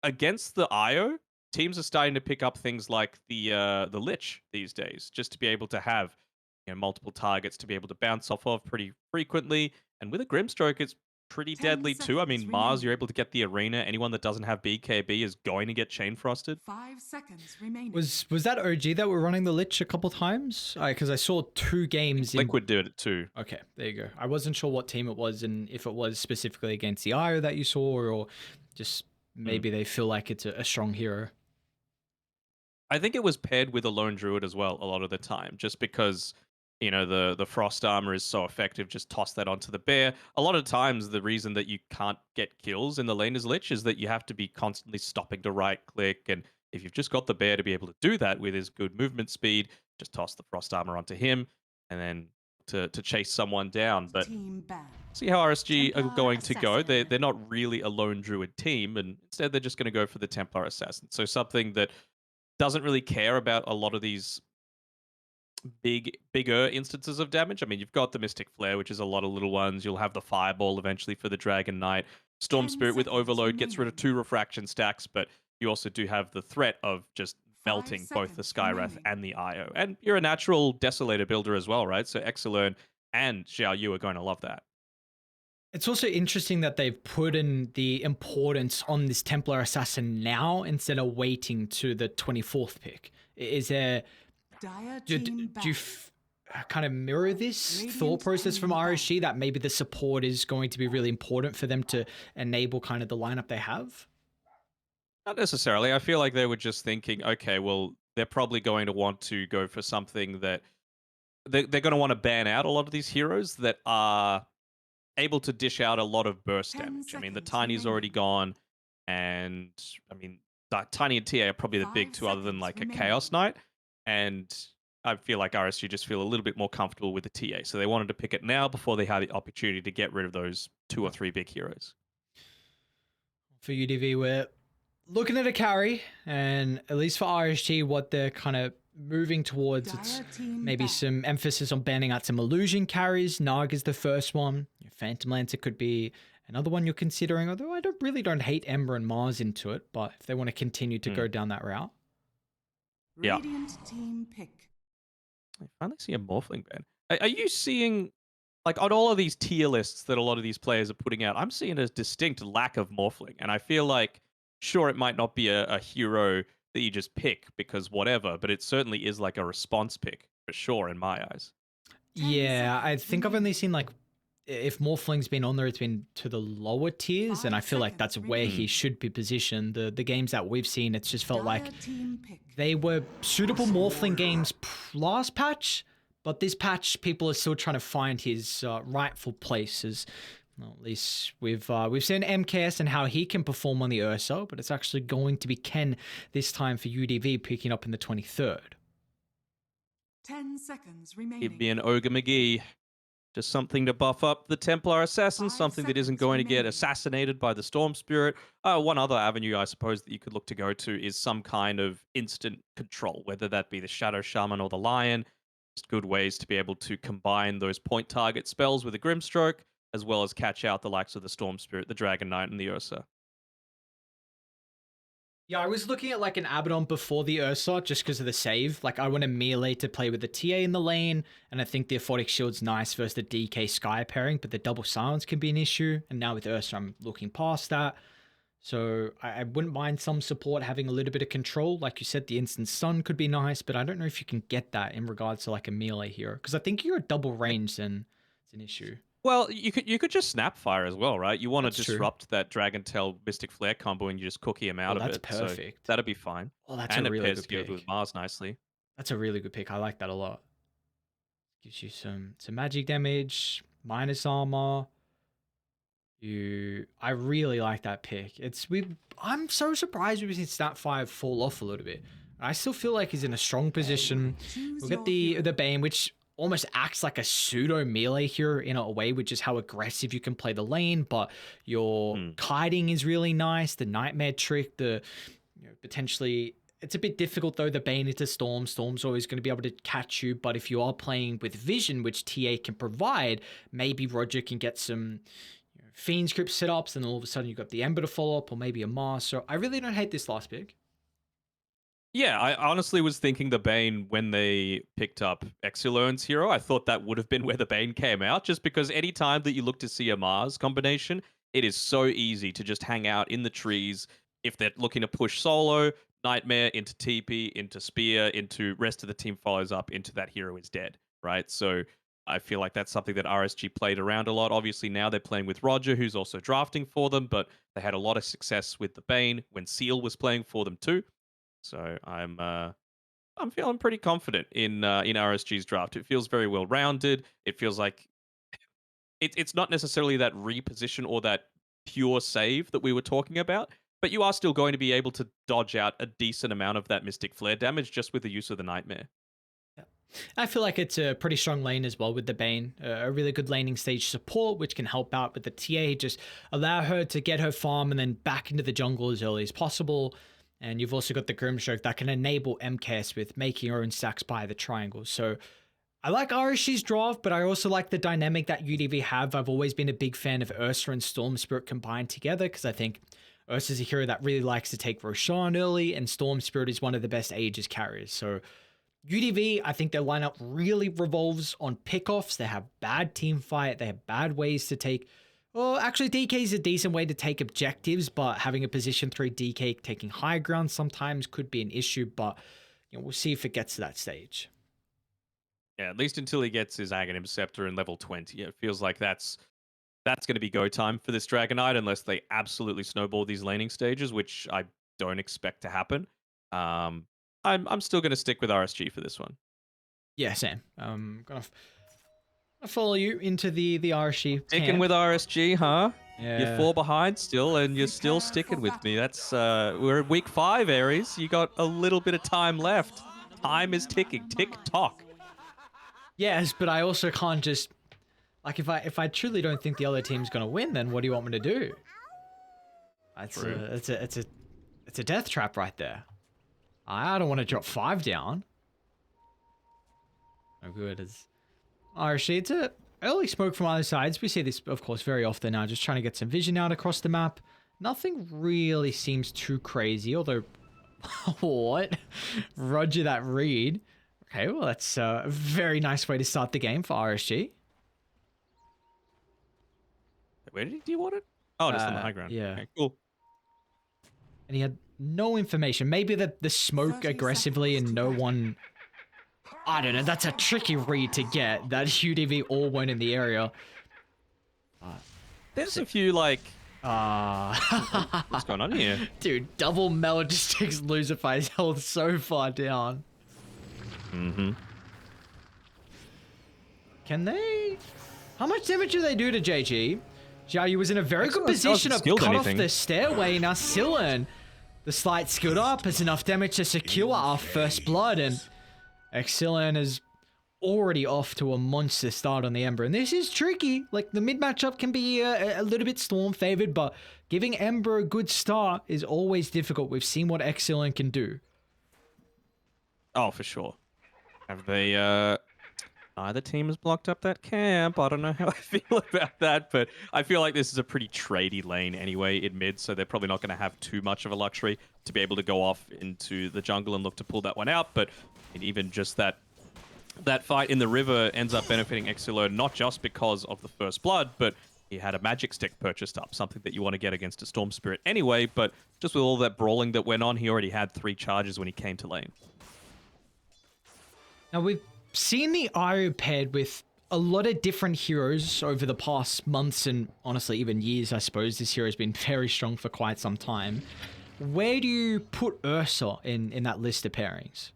against the IO, teams are starting to pick up things like the Lich these days, just to be able to have multiple targets to be able to bounce off of pretty frequently. And with a Grimstroke, it's pretty 10 deadly too. I seconds mean, Mars, you're remaining. able to get the arena. Anyone that doesn't have BKB is going to get chain frosted. 5 seconds remaining. Was that OG that were running the Lich a couple times? Because I saw 2 I think games in. Liquid did it too. Okay, there you go. I wasn't sure what team it was and if it was specifically against the IO that you saw or just Mm. maybe they feel like it's a strong hero. I think it was paired with a lone druid as well a lot of the time, just because the frost armor is so effective. Just toss that onto the bear. A lot of times, the reason that you can't get kills in the laner's lich is that you have to be constantly stopping to right click, and if you've just got the bear to be able to do that with his good movement speed, just toss the frost armor onto him, and then to chase someone down. But Team ban. see how RSG are Templar going to go. They're assassin. they're not really a lone druid team, and instead they're just going to go for the Templar assassin. So something that doesn't really care about a lot of these bigger instances of damage. I mean, you've got the Mystic Flare, which is a lot of little ones. You'll have the Fireball eventually for the Dragon Knight. Storm 10 Spirit with seconds Overload gets rid of remaining. 2 refraction stacks, but you also do have the threat of just 5 melting both the seconds Skywrath remaining. and the IO. And you're a natural Desolator builder as well, right? So Exilern and Xiao Yu are going to love that. It's also interesting that they've put in the importance on this Templar Assassin now instead of waiting to the 24th pick. Is there Dire do, team do you ban. kind of mirror this Radiant thought process from team RSG that maybe the support is going to be really important for them to enable kind of the lineup they have? Not necessarily. I feel like they were just thinking, okay, well, they're probably going to want to go for something that they're going to want to ban out a lot of these heroes that are able to dish out a lot of burst 10 damage. I mean, the seconds Tiny's already remaining. gone, and I mean, Tiny and TA are probably the big 5 two, other than seconds like a remaining. Chaos Knight. And I feel like RSG just feel a little bit more comfortable with the TA, so they wanted to pick it now before they had the opportunity to get rid of those 2 or 3 big heroes. For UDV, we're looking at a carry, and at least for RSG, what they're kind of moving towards, it's Dire team maybe ban. some emphasis on banning out some illusion carries. Nog is the first one. Phantom Lancer could be another one you're considering, although I don't hate Ember and Mars into it, but if they want to continue to go down that route. Yeah. Radiant team pick. I finally see a Morphling ban. Are you seeing, like, on all of these tier lists that a lot of these players are putting out, I'm seeing a distinct lack of Morphling. And I feel like, sure, it might not be a hero that you just pick because whatever, but it certainly is like a response pick for sure in my eyes. 10 Yeah, I seconds think I've only remaining. seen like if Morphling's been on there, it's been to the lower tiers, and I 5 feel like that's seconds where Hmm. he remaining. should be positioned. The games that we've seen, it's just felt like Dire team pick. they were suitable Morphling games last patch, but this patch, people are still trying to find his rightful places. Well, at least we've seen MKS and how he can perform on the Ursa, but it's actually going to be Ken this time for UDV picking up in the 23rd. 10 seconds Give me remaining. an Ogre McGee. Just something to buff up the Templar Assassin, 5 something that isn't seconds going to get remaining. assassinated by the Storm Spirit. One other avenue, I suppose, that you could look to go to is some kind of instant control, whether that be the Shadow Shaman or the Lion. Just good ways to be able to combine those point target spells with a Grimstroke, as well as catch out the likes of the Storm Spirit, the Dragon Knight, and the Ursa. Yeah, I was looking at like an Abaddon before the Ursa just because of the save. Like I want a melee to play with the TA in the lane, and I think the Aphotic Shield's nice versus the DK Sky pairing, but the double silence can be an issue. And now with Ursa, I'm looking past that. So I wouldn't mind some support having a little bit of control. Like you said, the instant stun could be nice, but I don't know if you can get that in regards to like a melee hero. Because I think you're a double range, then it's an issue. Well, you could just Snapfire as well, right? You want to That's true. disrupt that Dragon Tail Mystic Flare combo and you just cookie him Oh, out of that's it. So perfect. that'd be fine. Oh, that's a And it really pairs good together with pick. Mars nicely. That's a really good pick. I like that a lot. Gives you some magic damage, minus armor. I really like that pick. I'm so surprised we've seen Stat 5 fall off a little bit. I still feel like he's in a strong position. Choose We'll your get the hero. Bane, which almost acts like a pseudo melee hero in a way, which is how aggressive you can play the lane, but your Hmm. kiting is really nice. The nightmare trick, potentially it's a bit difficult though. The Bane into Storm. Storm's always going to be able to catch you, but if you are playing with Vision, which TA can provide, maybe Roger can get some Fiend's Crypt setups, and all of a sudden you've got the Ember to follow up, or maybe a Mars. So I really don't hate this last pick. Yeah, I honestly was thinking the Bane when they picked up Exilern's hero. I thought that would have been where the Bane came out, just because any time that you look to see a Mars combination, it is so easy to just hang out in the trees. If they're looking to push solo, Nightmare into TP, into Spear, into rest of the team follows up, into that hero is dead, right? So I feel like that's something that RSG played around a lot. Obviously, now they're playing with Roger, who's also drafting for them, but they had a lot of success with the Bane when Seal was playing for them too. So I'm feeling pretty confident in RSG's draft. It feels very well rounded. It feels like it's not necessarily that reposition or that pure save that we were talking about, but you are still going to be able to dodge out a decent amount of that Mystic Flare damage just with the use of the Nightmare. Yeah. I feel like it's a pretty strong lane as well with the Bane. A really good laning stage support, which can help out with the TA, just allow her to get her farm and then back into the jungle as early as possible. And you've also got the Grimstroke that can enable MKS with making her own stacks by the triangle. So I like RSG's draft, but I also like the dynamic that UDV have. I've always been a big fan of Ursa and Storm Spirit combined together because I think Ursa's a hero that really likes to take Roshan early, and Storm Spirit is one of the best Aegis carriers. So UDV, I think their lineup really revolves on pickoffs. They have bad team fight. They have bad ways to take. Well, actually, DK is a decent way to take objectives, but having a position 3 DK taking high ground sometimes could be an issue. But we'll see if it gets to that stage. Yeah, at least until he gets his Aghanim Scepter in level 20. It feels like that's going to be go time for this Dragon Knight unless they absolutely snowball these laning stages, which I don't expect to happen. I'm still going to stick with RSG for this one. Yeah, Sam. I'm gonna follow you into the RSG. Sticking with RSG, huh? Yeah. You're 4 behind still, and you're still sticking with me. That's we're at week 5, Aries. You got a little bit of time left. Time is ticking. Tick tock. Yes, but I also can't just like if I truly don't think the other team's gonna win, then what do you want me to do? It's a death trap right there. I don't want to drop 5 down. No good as RSG. It's a early smoke from either sides. We see this, of course, very often now. Just trying to get some vision out across the map. Nothing really seems too crazy, although... what? Roger that read. Okay, well, that's a very nice way to start the game for RSG. Where do you want it? Oh, just on the high ground. Yeah. Okay, cool. And he had no information. Maybe the smoke aggressively and no one... I don't know. That's a tricky read to get. That UDV all went in the area. There's a few, like... What's going on here? Dude, double meld just takes Lucifer's health so far down. Mm-hmm. Can they... How much damage do they do to JG? Xiaoyu was in a very good position to cut off the stairway. Now Silen, the slight skilled up, has enough damage to secure our first blood, and Exilian is already off to a monster start on the Ember. And this is tricky. Like, the mid matchup can be a little bit Storm favored, but giving Ember a good start is always difficult. We've seen what Exilian can do. Oh, for sure. Have they, either team has blocked up that camp. I don't know how I feel about that, but I feel like this is a pretty tradey lane anyway in mid, so they're probably not going to have too much of a luxury to be able to go off into the jungle and look to pull that one out. But even just that fight in the river ends up benefiting Exilo, not just because of the first blood, but he had a magic stick purchased up, something that you want to get against a Storm Spirit anyway, but just with all that brawling that went on, he already had 3 charges when he came to lane. Now, we've seen the Io paired with a lot of different heroes over the past months and honestly even years, I suppose. This hero has been very strong for quite some time. Where do you put Ursa in that list of pairings?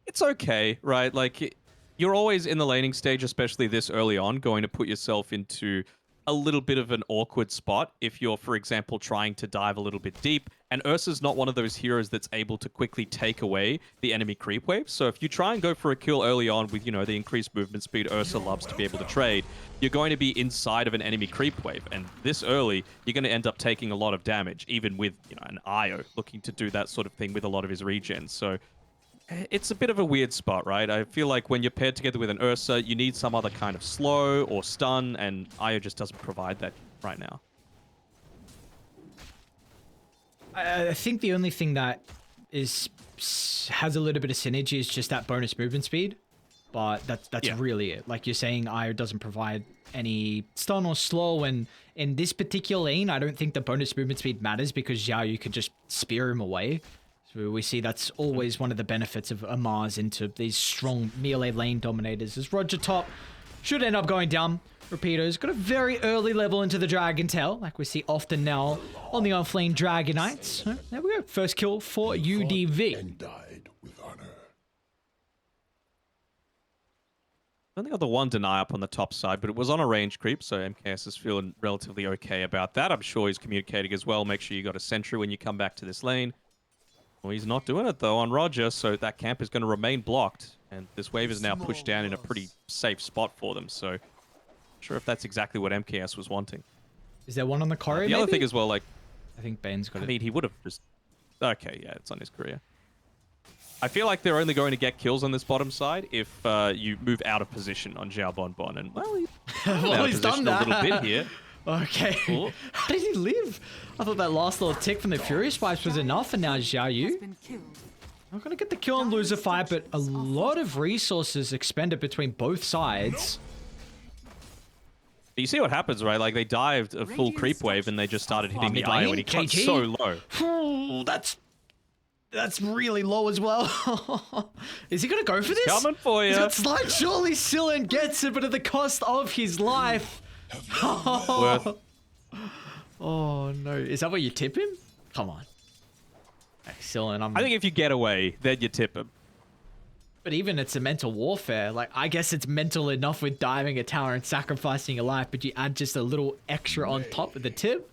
It's okay, right? Like, you're always in the laning stage, especially this early on, going to put yourself into a little bit of an awkward spot if you're, for example, trying to dive a little bit deep. And Ursa's not one of those heroes that's able to quickly take away the enemy creep wave. So if you try and go for a kill early on with, the increased movement speed Ursa loves to be able to trade, you're going to be inside of an enemy creep wave. And this early, you're going to end up taking a lot of damage, even with, an Io looking to do that sort of thing with a lot of his regen. So It's a bit of a weird spot, right? I feel like when you're paired together with an Ursa, you need some other kind of slow or stun, and Io just doesn't provide that right now. I think the only thing that has a little bit of synergy is just that bonus movement speed, but that's Yeah. really it. Like you're saying, Io doesn't provide any stun or slow, and in this particular lane, I don't think the bonus movement speed matters because Xiao Yu can just spear him away. So we see that's always one of the benefits of a Mars into these strong melee lane dominators. As Roger top should end up going down. Rapido's got a very early level into the Dragon Tail, like we see often now on the offlane Dragon Knights. So there we go. First kill for UDV. And died with honor. I only got the one deny up on the top side, but it was on a range creep, so MKS is feeling relatively okay about that. I'm sure he's communicating as well. Make sure you got a sentry when you come back to this lane. Well, he's not doing it, though, on Roger, so that camp is going to remain blocked. And this wave is now pushed down in a pretty safe spot for them, so... Not sure if that's exactly what MKS was wanting. Is there one on the corridor? The other thing as well, like... I think Bane's got I it. mean, he would have just... Okay, yeah, it's on his career. I feel like they're only going to get kills on this bottom side if you move out of position on Xiao Bonbon. And, well, he's Well, he's done that. a little bit here. Okay. Cool. How did he live? I thought that last little tick from the Fury Spikes was enough, and now Xiao Has Yu. been killed. Not going to get the kill on loser fight, but a lot of resources expended between both sides. You see what happens, right? Like, they dived a full creep wave and they just started hitting the mid IO lane, and he cut GG. so low. Ooh, that's really low as well. Is he going to go for this? Coming for He's you. got slide. Surely Sillen gets it, but at the cost of his life. Worth. Oh, no. Is that what you tip him? Come on. Excellent. I think if you get away, then you tip him. But even it's a mental warfare. Like, I guess it's mental enough with diving a tower and sacrificing your life, but you add just a little extra on top with the tip.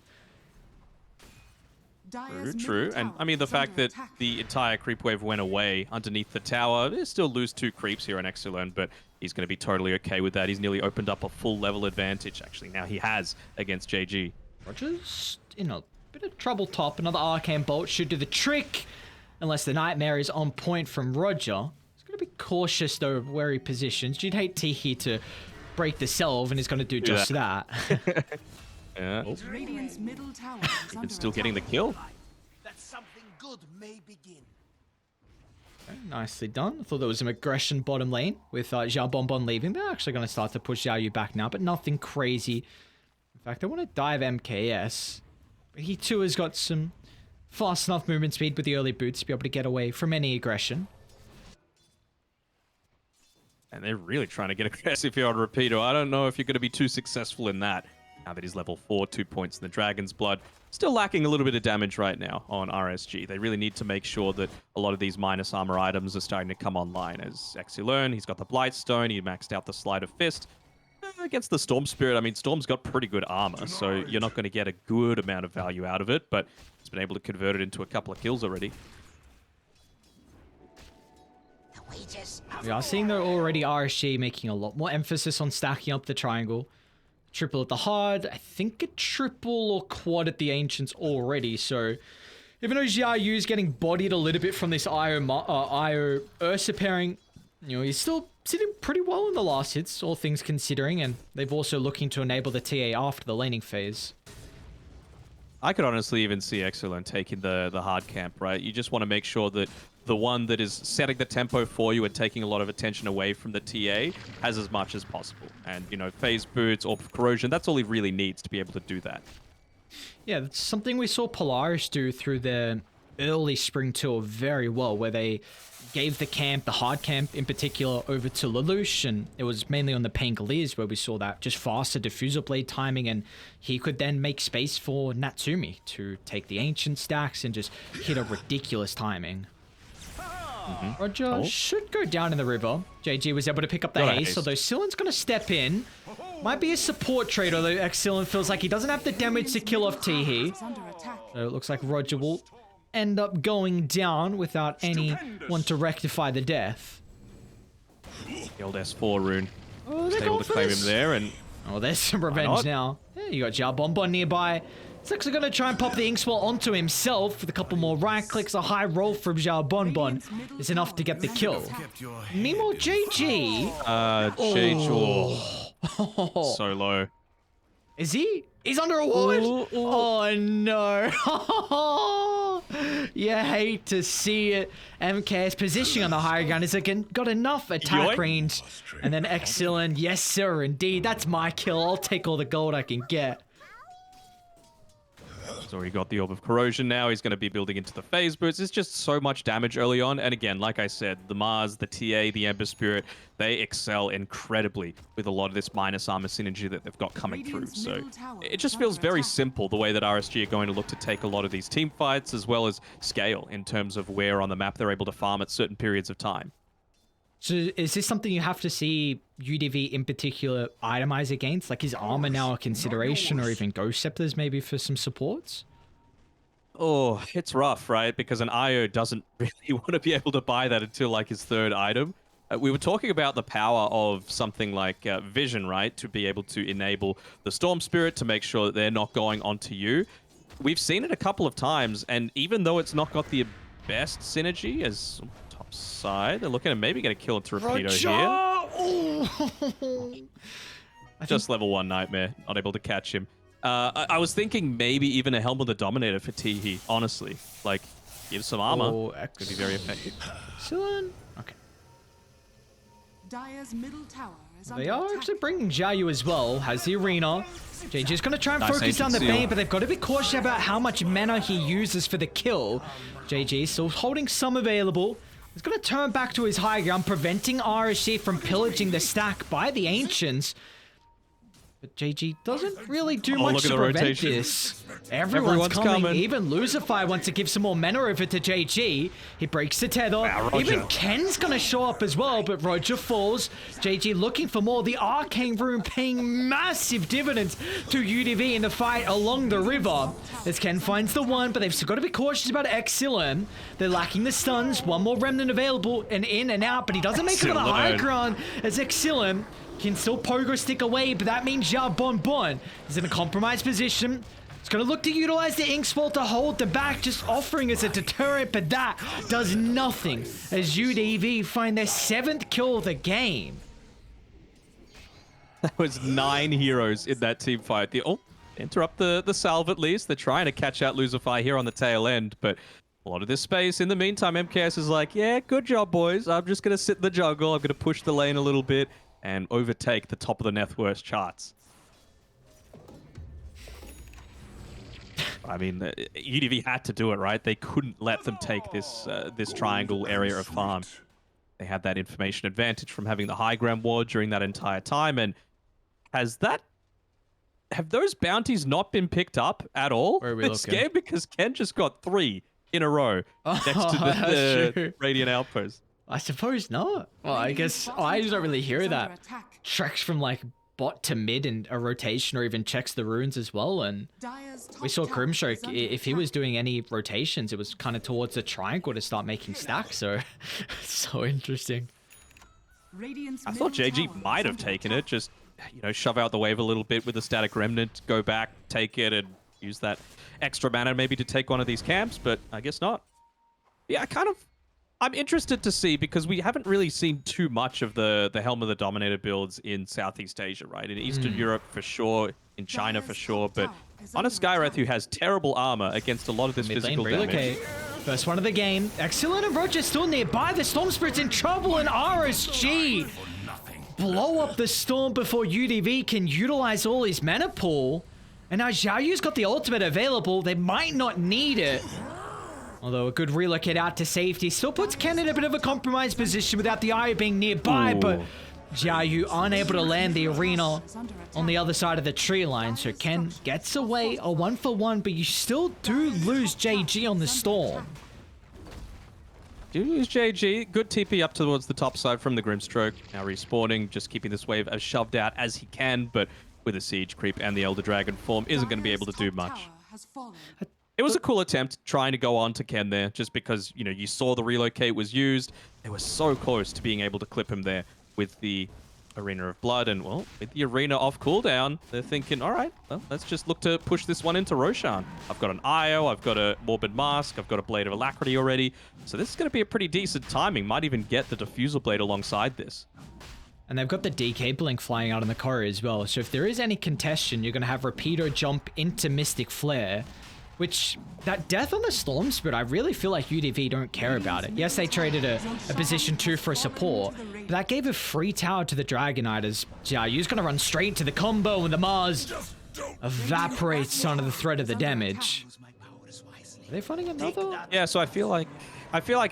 Dire's True. middle And tower I mean, the is fact under that attack. the entire creep wave went away underneath the tower, they still lose 2 creeps here on Exilern, but he's going to be totally okay with that. He's nearly opened up a full level advantage. Actually, now he has against JG. Roger's in a bit of trouble top. Another Arcane Bolt should do the trick. Unless the Nightmare is on point from Roger. He's going to be cautious, though, of where he positions. You'd hate Tihi to break the salve, and he's going to do just that. Yeah. Radiant's middle tower is under It's still getting the attack. kill. That something good may begin. Okay, nicely done. I thought there was some aggression bottom lane with Xiao Bonbon leaving. They're actually going to start to push Xiao Yu back now, but nothing crazy. In fact, I want to dive MKS. But he too has got some fast enough movement speed with the early boots to be able to get away from any aggression. And they're really trying to get aggressive here on Rapido. I don't know if you're going to be too successful in that. Now that he's level 4, 2 points in the Dragon's Blood. Still lacking a little bit of damage right now on RSG. They really need to make sure that a lot of these minus armor items are starting to come online. As Exilern, he's got the Blightstone, he maxed out the Sleight of Fist. Against the Storm Spirit, I mean, Storm's got pretty good armor, so you're not going to get a good amount of value out of it, but he's been able to convert it into a couple of kills already. We are seeing though already RSG making a lot more emphasis on stacking up the triangle. Triple at the hard, I think a triple or quad at the ancients already, so even though Xiao Yu is getting bodied a little bit from this Io Ursa pairing, you know, he's still sitting pretty well in the last hits, all things considering, and they've also looking to enable the TA after the laning phase. I could honestly even see Exilern taking the hard camp, right? You just want to make sure that the one that is setting the tempo for you and taking a lot of attention away from the TA has as much as possible. And, you know, phase boots or corrosion, that's all he really needs to be able to do that. Yeah, that's something we saw Polaris do through the early spring tour very well, where they gave the camp, the hard camp in particular, over to Lelouch, and it was mainly on the Pangoliers where we saw that just faster diffuser blade timing, and he could then make space for Natsumi to take the ancient stacks and just hit a ridiculous timing. Roger should go down in the river. JG was able to pick up the Got a haste, haste. although Sillen's going to step in. Might be a support trade, although Sillen feels like he doesn't have the damage to kill off Tihi. Is under attack. So it looks like Roger will end up going down without anyone to rectify the death. The old S4 rune. Oh, Just able to claim him there, and Oh, there's some revenge not? now. Yeah, you got Xiao Bonbon nearby. He's actually going to try and pop the ink swirl onto himself with a couple more right clicks. A high roll from Xiao Bonbon is enough to get the kill. Meanwhile, JG. JG. So low. Is he? He's under a ward. Oh no. You hate to see it. MK's positioning on the higher ground is again got enough attack range. And then excellent. Yes, sir, indeed. That's my kill. I'll take all the gold I can get. He's already got the Orb of Corrosion now. He's going to be building into the phase boots. It's just so much damage early on. And again, like I said, the Mars, the TA, the Ember Spirit, they excel incredibly with a lot of this minus armor synergy that they've got coming through. So it just feels very simple the way that RSG are going to look to take a lot of these team fights as well as scale in terms of where on the map they're able to farm at certain periods of time. So is this something you have to see UDV in particular itemize against? Like, is armor now a consideration, or even Ghost Scepters maybe for some supports? Oh, it's rough, right? Because an IO doesn't really want to be able to buy that until like his third item. We were talking about the power of something like Vision, right? To be able to enable the Storm Spirit to make sure that they're not going onto you. We've seen it a couple of times, and even though it's not got the best synergy as top side, they're looking to maybe get a kill into Torpedo here. Just level 1 Nightmare, not able to catch him. I was thinking maybe even a Helm of the Dominator for Teehee, honestly. Like, give some armor. Could be very effective. Excellent. Okay. Dire's middle tower is They under are attack. actually bringing Xiaoyu as well. Has the arena. JJ's going to try and Nice focus down the ancient seal. Bane, but they've got to be cautious about how much mana he uses for the kill. JJ still holding some available. He's going to turn back to his high ground, preventing RSG from pillaging the stack by the Ancients. But JG doesn't really do much look at to the prevent rotation. this. Everyone's coming. coming. Even Lucifer wants to give some more mana over to JG. He breaks the tether. Roger. Even Ken's going to show up as well, but Roger falls. JG looking for more. The Arcane Rune paying massive dividends to UDV in the fight along the river. As Ken finds the one, but they've still got to be cautious about Exilum. They're lacking the stuns. One more remnant available and in and out, but he doesn't make it on the high ground as Exilum can still pogo stick away, but that means Ja Bonbon is in a compromised position. He's going to look to utilize the Ink Swirl to hold the back, just offering as a deterrent, but that does nothing as UDV find their 7th kill of the game. There was 9 heroes in that team fight. Interrupt the salve at least. They're trying to catch out Lucifer here on the tail end, but a lot of this space. In the meantime, MKS is like, yeah, good job, boys. I'm just going to sit in the jungle. I'm going to push the lane a little bit and overtake the top of the net worth charts. I mean, UDV had to do it, right? They couldn't let them take this this triangle area of farm. They had that information advantage from having the high ground ward during that entire time. And have those bounties not been picked up at all Where are we this looking? game? Because Ken just got 3 in a row next to that's the true. Radiant Outpost. I suppose not. Well, I guess I just don't really hear that. Treks from like bot to mid in a rotation, or even checks the runes as well. And we saw Grimstroke, if he was doing any rotations, it was kind of towards the triangle to start making stacks. So, so interesting. I thought JG might have taken it, just, you know, shove out the wave a little bit with the static remnant, go back, take it, and use that extra mana maybe to take one of these camps, but I guess not. Yeah, I'm interested to see, because we haven't really seen too much of the Helm of the Dominator builds in Southeast Asia, right? In Eastern Europe for sure, in China for sure, but on a Skywrath who has terrible armor against a lot of this Mid lane physical damage. relocate. First one of the game. Excellent, and Roger still nearby. The Storm Spirit's in trouble, and RSG blow up the Storm before UDV can utilize all his mana pool. And now Xiaoyu's got the ultimate available. They might not need it. Although a good relocate out to safety still puts Ken in a bit of a compromised position without the Eye being nearby, but Xiaoyu unable to land the arena on the other side of the tree line. So Ken gets away a 1-for-1, but you still do lose JG on the Storm. Do use JG. Good TP up towards the top side from the Grimstroke. Now respawning, just keeping this wave as shoved out as he can, but with a Siege Creep and the Elder Dragon form, isn't going to be able to do much. It was a cool attempt trying to go on to Ken there, just because, you know, you saw the relocate was used. They were so close to being able to clip him there with the Arena of Blood, and well, with the arena off cooldown, they're thinking, all right, well, let's just look to push this one into Roshan. I've got an Io, I've got a Morbid Mask, I've got a Blade of Alacrity already, so this is going to be a pretty decent timing. Might even get the Diffusal Blade alongside this. And they've got the DK Blink flying out in the corridor as well, so if there is any contention, you're going to have Rapido jump into Mystic Flare, which, that death on the Storm Spirit, I really feel like UDV don't care about it. Yes, they traded a position 2 for a support, but that gave a free tower to the Dragon Knight as Jiayu's going to run straight to the combo and the Mars evaporates under the threat of the damage. Are they finding another? Yeah, so I feel like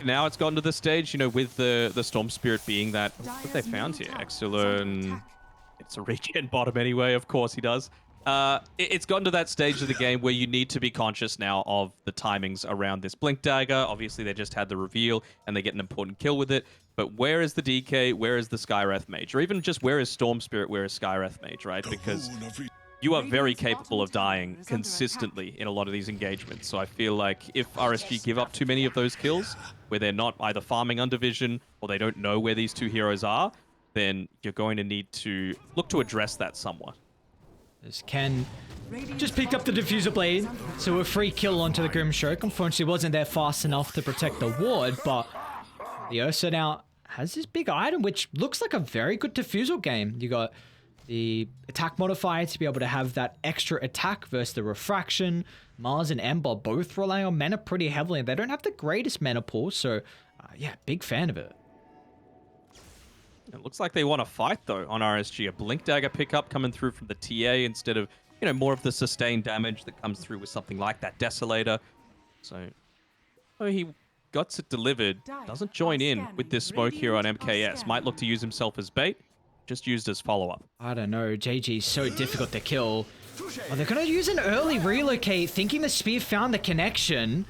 now it's gotten to the stage, you know, with the Storm Spirit being that, what they found here? Exilon, it's a regen bottom anyway, of course he does. It's gotten to that stage of the game where you need to be conscious now of the timings around this Blink Dagger. Obviously, they just had the reveal, and they get an important kill with it. But where is the DK? Where is the Skywrath Mage? Or even just where is Storm Spirit? Where is Skywrath Mage, right? Because you are very capable of dying consistently in a lot of these engagements. So I feel like if RSG give up too many of those kills, where they're not either farming Undivision, or they don't know where these two heroes are, then you're going to need to look to address that somewhat. As Ken just picked up the Diffuser Blade, so a free kill onto the Grimstroke. Unfortunately, wasn't there fast enough to protect the ward, but the Ursa now has this big item, which looks like a very good Diffusal game. You got the attack modifier to be able to have that extra attack versus the Refraction. Mars and Ember both rely on mana pretty heavily, and they don't have the greatest mana pool, so yeah, big fan of it. It looks like they want to fight, though, on RSG. A Blink Dagger pickup coming through from the TA instead of, you know, more of the sustained damage that comes through with something like that Desolator. So, oh, he got it delivered. Doesn't join in with this smoke here on MKS. Might look to use himself as bait. Just used as follow-up. I don't know. JG is so difficult to kill. Oh, they're going to use an early relocate, thinking the spear found the connection.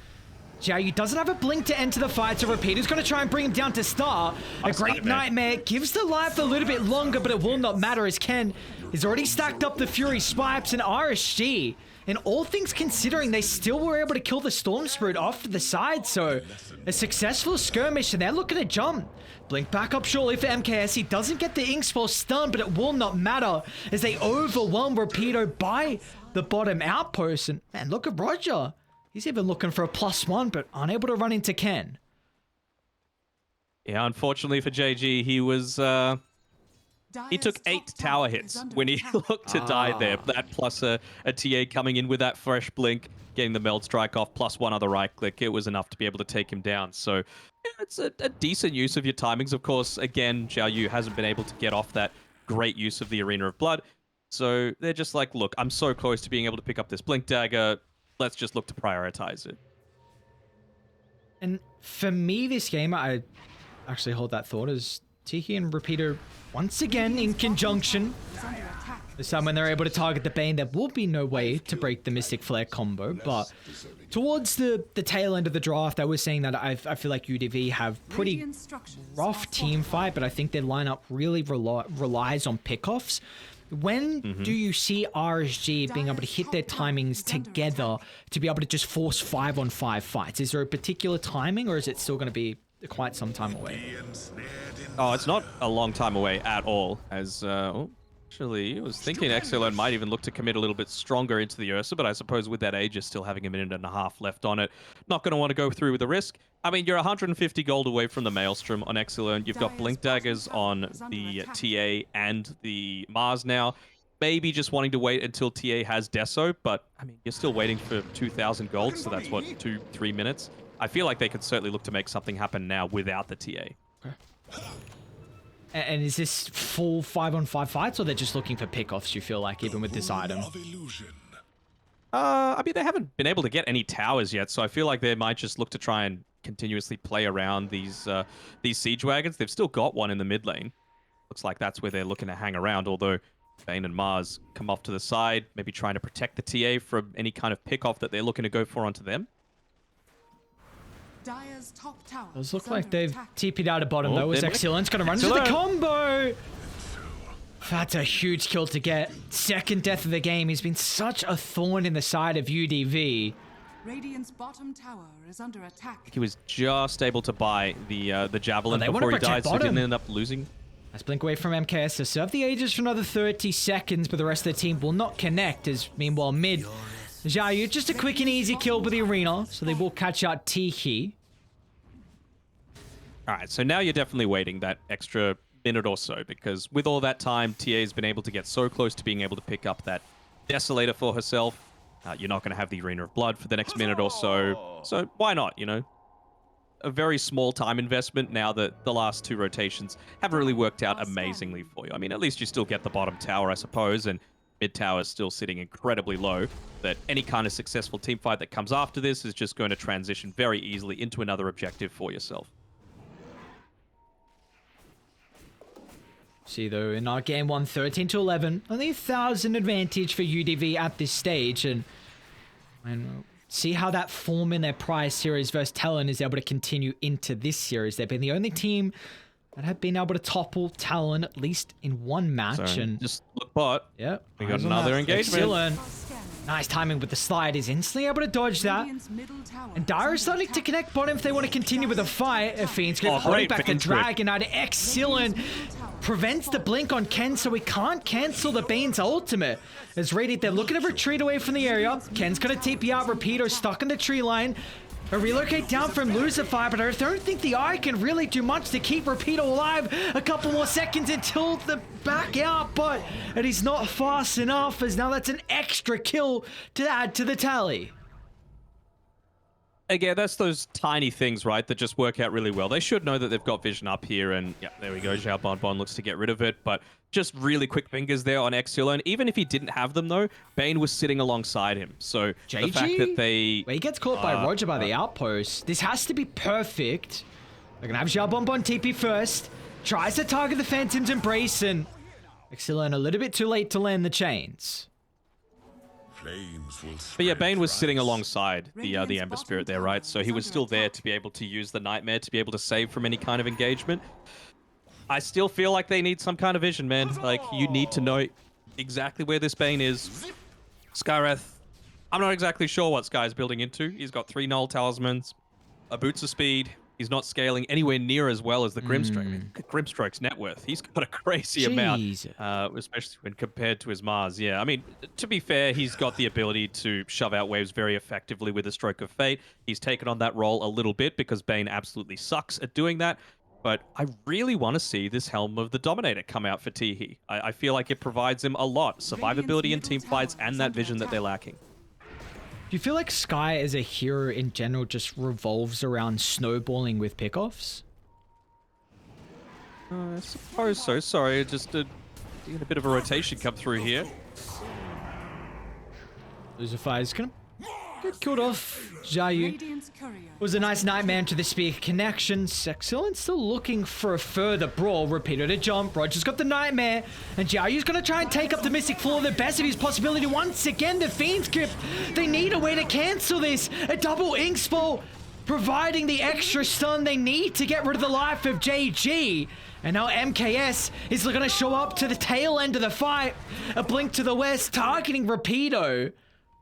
Jiayu doesn't have a blink to enter the fight, so Rapido's going to try and bring him down to start. A great nightmare gives the life a little bit longer, but it will not matter as Ken has already stacked up the Fury Swipes and RSG. And all things considering, they still were able to kill the Storm Spirit off to the side, so a successful skirmish, and they're looking to jump. Blink back up shortly for MKS. He doesn't get the Inkspell stun, but it will not matter as they overwhelm Rapido by the bottom outpost. And man, look at Roger. He's even looking for a +1, but unable to run into Ken. Yeah, unfortunately for JG, he was... he took 8 tower hits when he looked to die there. That plus a TA coming in with that fresh blink, getting the meld strike off, plus one other right click. It was enough to be able to take him down. So yeah, it's a decent use of your timings. Of course, again, Xiaoyu hasn't been able to get off that great use of the Arena of Blood. So they're just like, look, I'm so close to being able to pick up this Blink Dagger. Let's just look to prioritize it. And for me, this game, I actually hold that thought as Tiki and Rapido once again in conjunction. This time when they're able to target the Bane, there will be no way to break the Mystic Flare combo, but towards the tail end of the draft, I was saying that I feel like UDV have pretty rough team fight, but I think their lineup really relies on pickoffs. When do you see RSG being able to hit their timings together to be able to just force 5-on-5 fights? Is there a particular timing, or is it still going to be quite some time away? Oh, it's not a long time away at all, as actually I was thinking Exilon might even look to commit a little bit stronger into the Ursa, but I suppose with that Aegis still having a minute and a half left on it, not going to want to go through with the risk. I mean, you're 150 gold away from the Maelstrom on Exilon. You've got Blink Daggers on the TA and the Mars now. Maybe just wanting to wait until TA has Deso, but I mean, you're still waiting for 2,000 gold, so that's what, 2-3 minutes. I feel like they could certainly look to make something happen now without the TA. Okay. And is this full 5-on-5 fights, or they're just looking for pickoffs, you feel like, even with this item? I mean, they haven't been able to get any towers yet, so I feel like they might just look to try and continuously play around these siege wagons. They've still got one in the mid lane. Looks like that's where they're looking to hang around, although Bane and Mars come off to the side, maybe trying to protect the TA from any kind of pick-off that they're looking to go for onto them. Does look like they've TP'd out of bottom, though, as Exilon's going to run into the combo! That's a huge kill to get. Second death of the game. He's been such a thorn in the side of UDV. Radiant's bottom tower is under attack. He was just able to buy the javelin before he died, so he didn't end up losing. Let's blink away from MKS to serve the Aegis for another 30 seconds, but the rest of the team will not connect as, meanwhile, mid, Xiaoyu, just a quick and easy kill with the arena, so they will catch out T-He. Alright, so now you're definitely waiting that extra minute or so, because with all that time, TA's been able to get so close to being able to pick up that Desolator for herself. You're not going to have the Arena of Blood for the next minute or so, so why not, you know? A very small time investment now that the last 2 rotations haven't really worked out amazingly for you. I mean, at least you still get the bottom tower, I suppose, and mid tower is still sitting incredibly low. That any kind of successful team fight that comes after this is just going to transition very easily into another objective for yourself. See, though, in our game 1, 13-11, only 1,000 advantage for UDV at this stage, and see how that form in their prior series versus Talon is able to continue into this series. They've been the only team that have been able to topple Talon at least in one match. So, and just look bot. Yep. We got another engagement. Excellent. Nice timing with the slide. He's instantly able to dodge that. And Dire is starting to connect bottom if they want to continue with the fight. Fiend's going to hold back the dragon out. Excellent. Prevents the blink on Ken, so we can't cancel the Bane's ultimate. As Radiant, they're looking to retreat away from the area. Ken's going to TP out. Repeater stuck in the tree line. A relocate down from Lucifer, but I don't think the Eye can really do much to keep Repeater alive. A couple more seconds until the back out, but it is not fast enough, as now that's an extra kill to add to the tally. Again, that's those tiny things, right, that just work out really well. They should know that they've got vision up here, and yeah, there we go. Xiao Bon looks to get rid of it, but just really quick fingers there on Exilo. And even if he didn't have them, though, Bane was sitting alongside him. So JG? The fact that they... Well, he gets caught by Roger by the outpost. This has to be perfect. They're going to have Xiao Bon TP first. Tries to target the Phantom's Embrace, and Exilo a little bit too late to land the chains. But yeah, Bane was sitting alongside the Ember Spirit there, right? So he was still there to be able to use the Nightmare to be able to save from any kind of engagement. I still feel like they need some kind of vision, man. Like, you need to know exactly where this Bane is. Skywrath, I'm not exactly sure what Sky's building into. He's got 3 Null Talismans, a Boots of Speed. He's not scaling anywhere near as well as the Grimstroke. I mean, Grimstroke's net worth, he's got a crazy amount, especially when compared to his Mars. Yeah, I mean, to be fair, he's got the ability to shove out waves very effectively with a Stroke of Fate. He's taken on that role a little bit because Bane absolutely sucks at doing that. But I really want to see this Helm of the Dominator come out for T-He. I feel like it provides him a lot. Survivability in team fights and that vision that they're lacking. Do you feel like Sky as a hero in general just revolves around snowballing with pickoffs? I suppose so. Sorry, just seeing a bit of a rotation come through here. Lucifer is gonna get killed off. Xiaoyu. It was a nice Nightmare to the spear connections. Excellent, still looking for a further brawl. Repeater to jump. Roger's got the Nightmare. And Xiaoyu's going to try and take up the Mystic Floor the best of his possibility. Once again, the Fiend's Grip. They need a way to cancel this. A double Ink Spell, providing the extra stun they need to get rid of the life of JG. And now MKS is going to show up to the tail end of the fight. A blink to the west, targeting Rapido.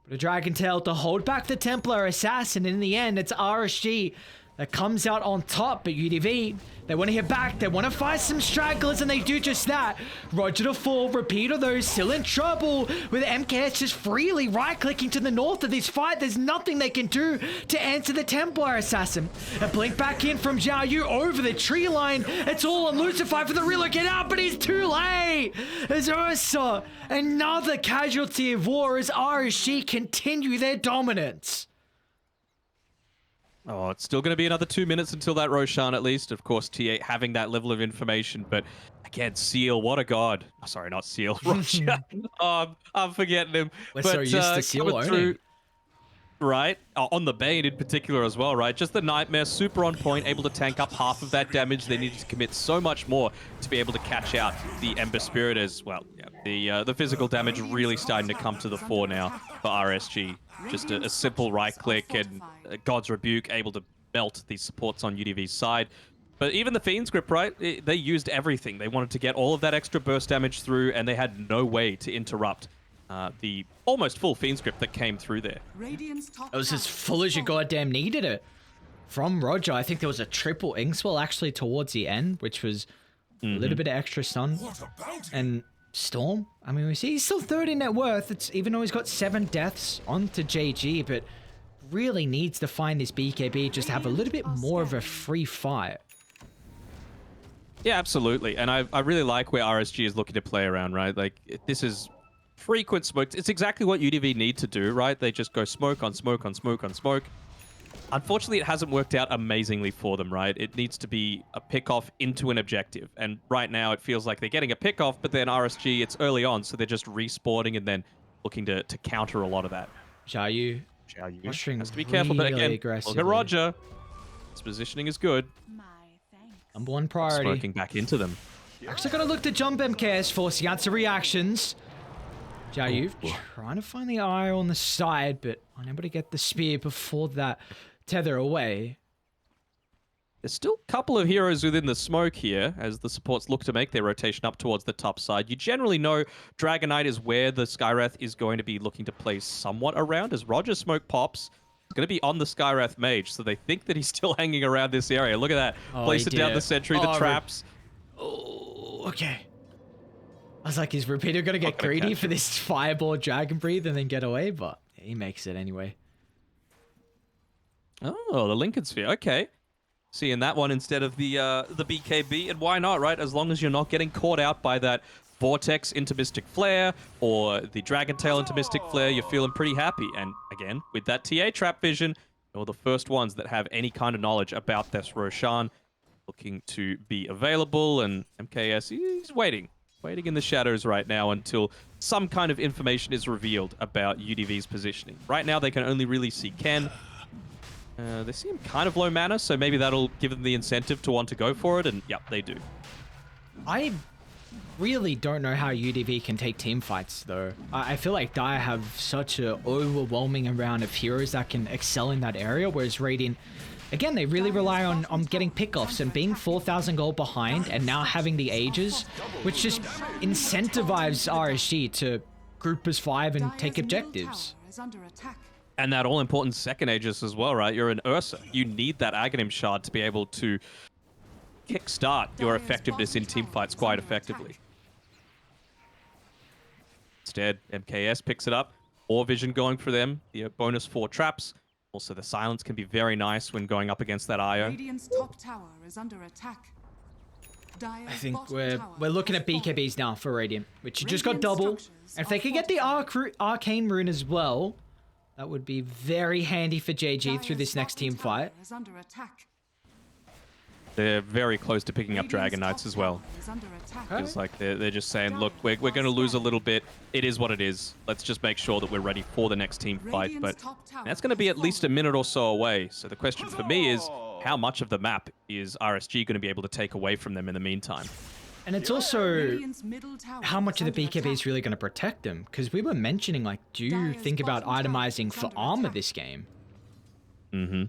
But a Dragon Tail to hold back the Templar Assassin. And in the end, it's RSG that comes out on top. But UDV, they want to hit back. They want to fight some stragglers, and they do just that. Roger to fall. Repeater, though, still in trouble. With MKS just freely right-clicking to the north of this fight. There's nothing they can do to answer the Templar Assassin. A blink back in from Xiaoyu over the tree line. It's all on Lucifer for the relocate out, but he's too late. As Ursa, another casualty of war as RSG continue their dominance. Oh, it's still going to be another 2 minutes until that Roshan, at least. Of course, T8 having that level of information. But again, Seal, what a god. Oh, sorry, not Seal. Roshan. I'm forgetting him. We're so used to Seal owning. Right? On the Bane in particular as well, right? Just the Nightmare, super on point, able to tank up half of that damage. They needed to commit so much more to be able to catch out the Ember Spirit as well. Yeah, the physical damage really starting to come to the fore now for RSG. Just a simple right-click and God's Rebuke able to melt these supports on UDV's side. But even the Fiend's Grip, right? They used everything. They wanted to get all of that extra burst damage through, and they had no way to interrupt the almost full Fiend's Grip that came through there. It was as full as you goddamn needed it. From Roger, I think there was a triple Ink Spell actually towards the end, which was A little bit of extra stun. And Storm, I mean, we see he's still third in net worth. It's even though he's got 7 deaths onto JG, but really needs to find this BKB just to have a little bit more of a free fight. Yeah, absolutely. And I really like where RSG is looking to play around, right? Like, this is frequent smoke. It's exactly what UDV need to do, right? They just go smoke on smoke on smoke on smoke. Unfortunately, it hasn't worked out amazingly for them, right? It needs to be a pick-off into an objective. And right now, it feels like they're getting a pick-off, but then RSG, it's early on, so they're just respawning and then looking to counter a lot of that. Xiaoyu Yu has to be careful, but again, look at Roger. His positioning is good. Number 1 priority. Smoking back into them. Actually gonna look to jump MKS, forcing out some reactions. Xiaoyu trying to find the eye on the side, but unable to get the spear before that tether away. There's still a couple of heroes within the smoke here as the supports look to make their rotation up towards the top side. You generally know Dragon Knight is where the Skywrath is going to be looking to play somewhat around. As Roger's smoke pops, it's going to be on the Skywrath mage, so they think that he's still hanging around this area. Look at that. Placing down the sentry, the traps. Oh, okay. I was like, is Repeater going to get greedy for this Fireball Dragon Breathe and then get away? But he makes it anyway. Oh, the Lincoln Sphere. Okay. Seeing that one instead of the BKB, and why not, right? As long as you're not getting caught out by that Vortex into Mystic Flare or the Dragon Tail into Mystic Flare, you're feeling pretty happy. And again, with that TA trap vision, you're the first ones that have any kind of knowledge about this Roshan looking to be available, and MKS, he's waiting in the shadows right now until some kind of information is revealed about UDV's positioning. Right now, they can only really see Ken. They seem kind of low mana, so maybe that'll give them the incentive to want to go for it, and yep, they do. I really don't know how UDV can take team fights, though. I feel like Dire have such an overwhelming amount of heroes that can excel in that area, whereas Radiant, again, they really rely on getting pickoffs and being 4,000 gold behind and now having the Aegis, which just incentivizes RSG to group as 5 and take objectives. And that all-important second Aegis as well, right? You're an Ursa. You need that Aghanim Shard to be able to kickstart your effectiveness in team fights quite effectively. Instead, MKS picks it up. More vision going for them. The bonus 4 traps. Also, the silence can be very nice when going up against that IO. Radiant's top tower is under attack. I think we're looking at BKBs now for Radiant, which just got double. And if they could get the Arcane Rune as well, that would be very handy for JG through this next team fight. They're very close to picking up Dragon Knights as well. It's like they're just saying, look, we're going to lose a little bit. It is what it is. Let's just make sure that we're ready for the next team fight. But that's going to be at least a minute or so away. So the question for me is, how much of the map is RSG going to be able to take away from them in the meantime? And it's also how much of the BKB is really going to protect them. Because we were mentioning, like, do you think about itemizing for armor this game? Mm-hmm.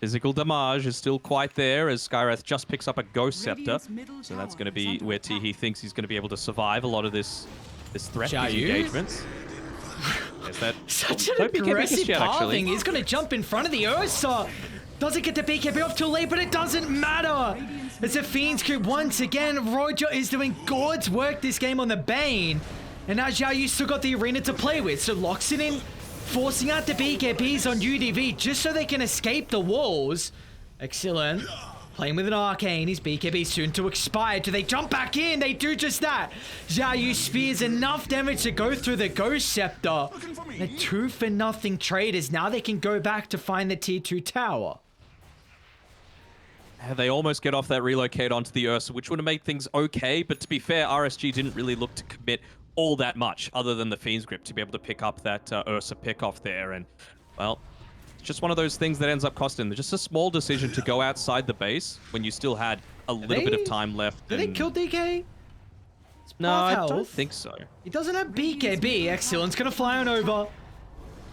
Physical damage is still quite there as Skywrath just picks up a Ghost Scepter. So that's going to be where Teehee thinks he's going to be able to survive a lot of this threat, these engagements. Such an aggressive pathing. He's going to jump in front of the Ursa. Doesn't get the BKB off too late, but it doesn't matter. It's a Fiend's Creep once again. Roger is doing God's work this game on the Bane. And now Xiaoyu still got the arena to play with, so locks it in, forcing out the BKBs on UDV just so they can escape the walls. Excellent. Playing with an Arcane, his BKB soon to expire. Do they jump back in? They do just that. Xiaoyu spears enough damage to go through the Ghost Scepter. A 2-for-0 trade as now they can go back to find the tier 2 tower. They almost get off that relocate onto the Ursa, which would have made things okay, but to be fair, RSG didn't really look to commit all that much other than the Fiend's Grip to be able to pick up that Ursa pick-off there, and, well, it's just one of those things that ends up costing them. Just a small decision to go outside the base when you still had a little bit of time left. Did they kill DK? No, I don't think so. He doesn't have BKB. Excellent's gonna fly on over.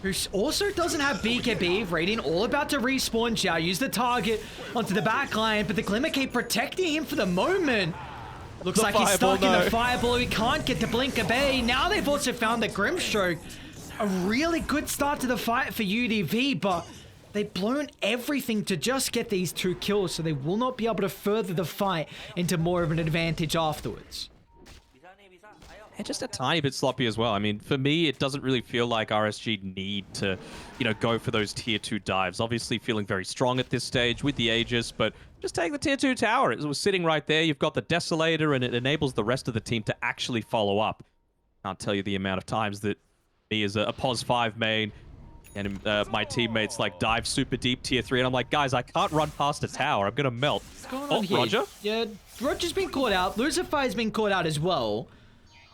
Who also doesn't have BKB. Radiant all about to respawn. Xiao use the target onto the back line, but the Glimmer Cape protecting him for the moment. Looks like he's stuck in the Fireball. He can't get the Blink of Bay. Now they've also found the Grimstroke. A really good start to the fight for UDV, but They've blown everything to just get these 2 kills, so they will not be able to further the fight into more of an advantage afterwards. And just a tiny bit sloppy as well. I mean, for me, it doesn't really feel like RSG need to, go for those tier 2 dives. Obviously feeling very strong at this stage with the Aegis, but just take the tier 2 tower. It was sitting right there. You've got the Desolator, and it enables the rest of the team to actually follow up. Can't tell you the amount of times that me as a POS 5 main and my teammates like dive super deep tier 3, and I'm like, guys, I can't run past a tower. I'm going to melt. What's going Oh, on here? Roger? Yeah, Roger's been caught out. Lucifer's been caught out as well.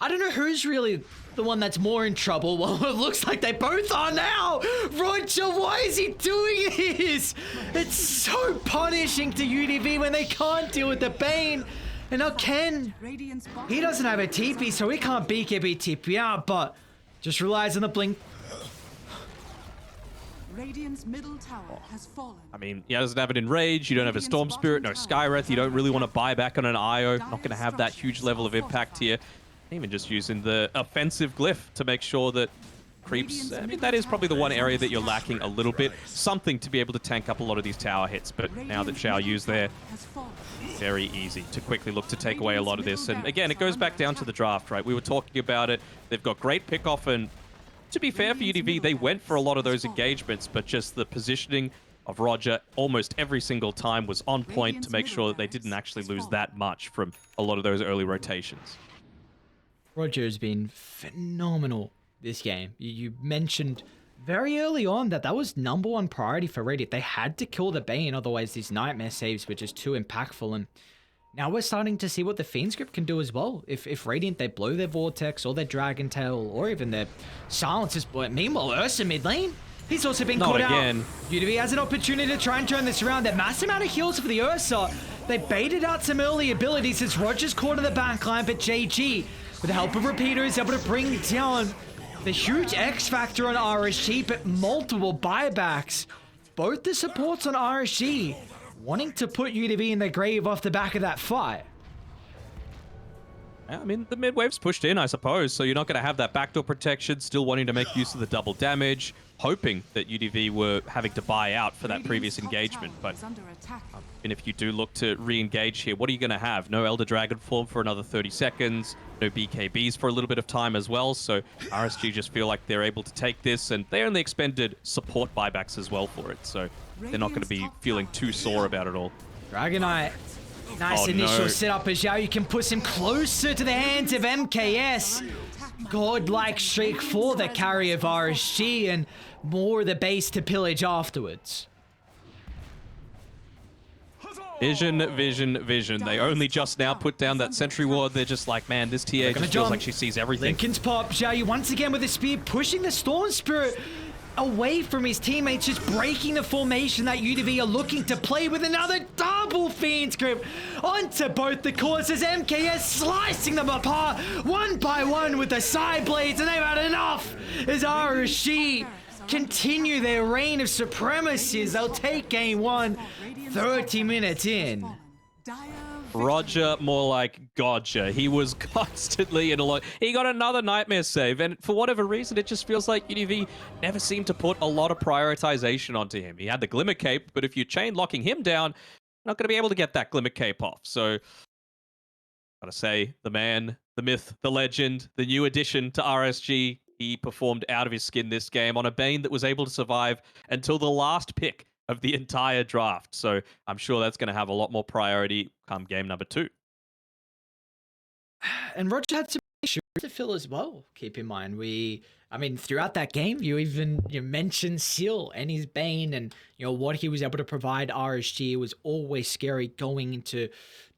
I don't know who's really the one that's more in trouble. Well, it looks like they both are now. Roger, why is he doing this? It's so punishing to UDV when they can't deal with the Bane. And now Ken, Radiant's bottom he doesn't have a TP, so he can't BKB TP out, but just relies on the blink. Radiant's middle tower has fallen. I mean, he doesn't have it in Rage, you don't have a Storm Spirit, no Skywrath, you don't really want to buy back on an IO, not going to have that huge level of impact here. Even just using the offensive glyph to make sure that creeps, I mean, that is probably the one area that you're lacking a little bit. Something to be able to tank up a lot of these tower hits, but now that Xiao Yu's there, very easy to quickly look to take away a lot of this. And again, it goes back down to the draft, right? We were talking about it. They've got great pickoff, and to be fair for UDV, they went for a lot of those engagements, but just the positioning of Roger almost every single time was on point to make sure that they didn't actually lose that much from a lot of those early rotations. Roger has been phenomenal this game. You mentioned very early on that was #1 priority for Radiant. They had to kill the Bane, otherwise these Nightmare saves were just too impactful. And now we're starting to see what the Fiend script can do as well. If Radiant, they blow their Vortex or their Dragon Tail or even their Silences. But meanwhile, Ursa mid lane, he's also been caught out. UDV has an opportunity to try and turn this around. That massive amount of heals for the Ursa. They baited out some early abilities as Roger's caught in the backline, but JG, with the help of Repeater, is able to bring down the huge X factor on RSG, but multiple buybacks. Both the supports on RSG wanting to put UDV in the grave off the back of that fight. I mean, the mid wave's pushed in, I suppose, so you're not going to have that backdoor protection, still wanting to make use of the double damage, hoping that UDV were having to buy out for that previous engagement. But and if you do look to re-engage here, what are you going to have? No Elder Dragon form for another 30 seconds, no BKBs for a little bit of time as well, so RSG just feel like they're able to take this, and they only expended support buybacks as well for it, so they're not going to be feeling too sore about it all. Dragonite. Nice initial setup as Xiao. You can push him closer to the hands of MKS. Godlike streak for the carry of RSG, and more of the base to pillage afterwards. Vision, vision, vision. They only just now put down that sentry ward. They're just like, man, this TA just feels like she sees everything. Lincoln's pop. Xiao once again with the spear, pushing the Storm Spirit away from his teammates, just breaking the formation that UDV are looking to play with. Another double Fiend grip onto both the cores as MKS slicing them apart one by one with the side blades, and they've had enough as RSG continue their reign of supremacy as they'll take game 1 30 minutes in. Roger, more like Gotcha. He was constantly in a lot. He got another Nightmare save, and for whatever reason, it just feels like UDV never seemed to put a lot of prioritization onto him. He had the Glimmer Cape, but if you're chain locking him down, you're not going to be able to get that Glimmer Cape off. So, gotta say, the man, the myth, the legend, the new addition to RSG, he performed out of his skin this game on a Bane that was able to survive until the last pick of the entire draft. So I'm sure that's going to have a lot more priority come game number 2. And Roger had some issues to fill as well. Keep in mind, I mean, throughout that game, you mentioned Seal and his Bane, and what he was able to provide RSG. It was always scary going into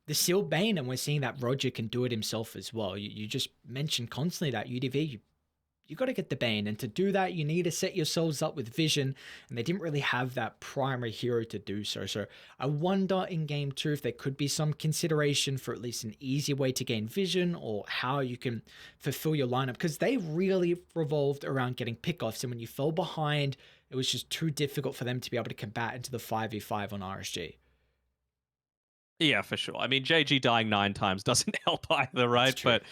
the Seal Bane, and we're seeing that Roger can do it himself as well. You just mentioned constantly that UDV, you got to get the Bane, and to do that, you need to set yourselves up with vision, and they didn't really have that primary hero to do so. So I wonder in game 2 if there could be some consideration for at least an easy way to gain vision, or how you can fulfill your lineup, because they really revolved around getting pickoffs, and when you fell behind, it was just too difficult for them to be able to combat into the 5v5 on RSG. Yeah, for sure. I mean, JG dying 9 times doesn't help either, right? But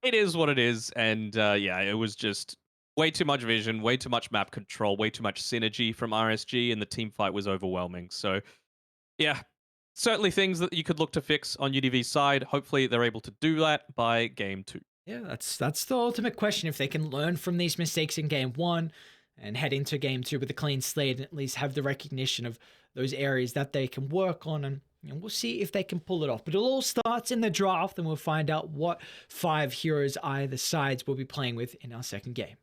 it is what it is, and yeah, it was just way too much vision, way too much map control, way too much synergy from RSG, and the team fight was overwhelming. So, yeah, certainly things that you could look to fix on UDV's side. Hopefully, they're able to do that by game 2. Yeah, that's the ultimate question. If they can learn from these mistakes in game 1 and head into game 2 with a clean slate and at least have the recognition of those areas that they can work on, and we'll see if they can pull it off. But it all starts in the draft, and we'll find out what 5 heroes either sides will be playing with in our second game.